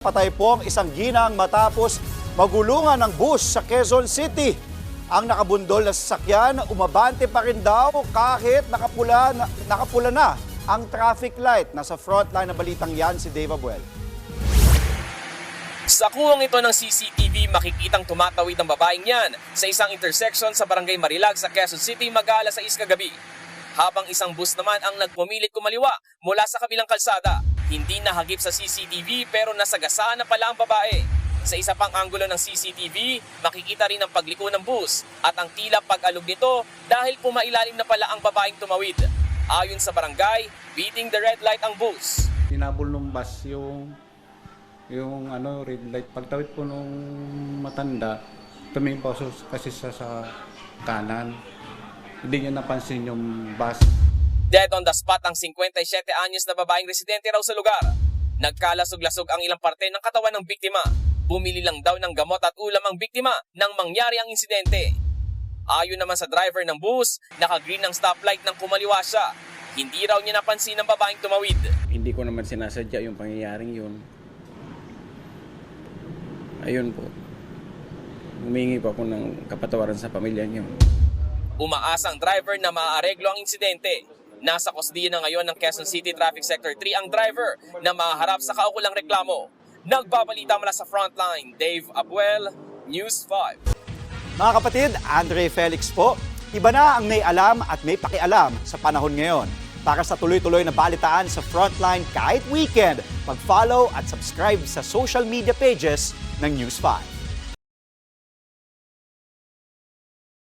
Patay po ang isang ginang matapos magulungan ng bus sa Quezon City. Ang nakabundol na sasakyan, umabante pa rin daw kahit nakapula na ang traffic light. Nasa frontline na balitang yan si Dave Abuel. Sa kuwang ito ng CCTV, makikitang tumatawid ang babaeng yan sa isang intersection sa Barangay Marilag sa Quezon City mag-aalas 6 kagabi. Habang isang bus naman ang nagpumilit kumaliwa mula sa kabilang kalsada. Hindi nahagip sa CCTV pero nasagasaan na pala ang babae. Sa isa pang anggulo ng CCTV, makikita rin ang pagliko ng bus at ang tila pag-alog nito dahil pumailalim na pala ang babaeng tumawid. Ayon sa barangay, beating the red light ang bus. Tinabol ng bus yung red light. Pagtawid po nung matanda, tumingin po kasi sa kanan. Hindi niya napansin yung bus. Dead on the spot ang 57 anyos na babaeng residente raw sa lugar. Nagkalasog-lasog ang ilang parte ng katawan ng biktima. Bumili lang daw ng gamot at ulam ang biktima nang mangyari ang insidente. Ayon naman sa driver ng bus, naka-green ang stoplight nang kumaliwa siya. Hindi raw niya napansin ang babaeng tumawid. Hindi ko naman sinasadya yung pangyayaring yun. Ayun po. Humingi pa ako ng kapatawaran sa pamilya niyo. Umaasa ang driver na maaareglo ang insidente. Nasa kusdiya na ngayon ng Quezon City Traffic Sector 3 ang driver na maharap sa kaukulang reklamo. Nagbabalita mula sa frontline, Dave Abuel, News 5. Mga kapatid, Andre Felix po. Iba na ang may alam at may pakialam sa panahon ngayon. Para sa tuloy-tuloy na balitaan sa frontline kahit weekend, mag-follow at subscribe sa social media pages ng News 5.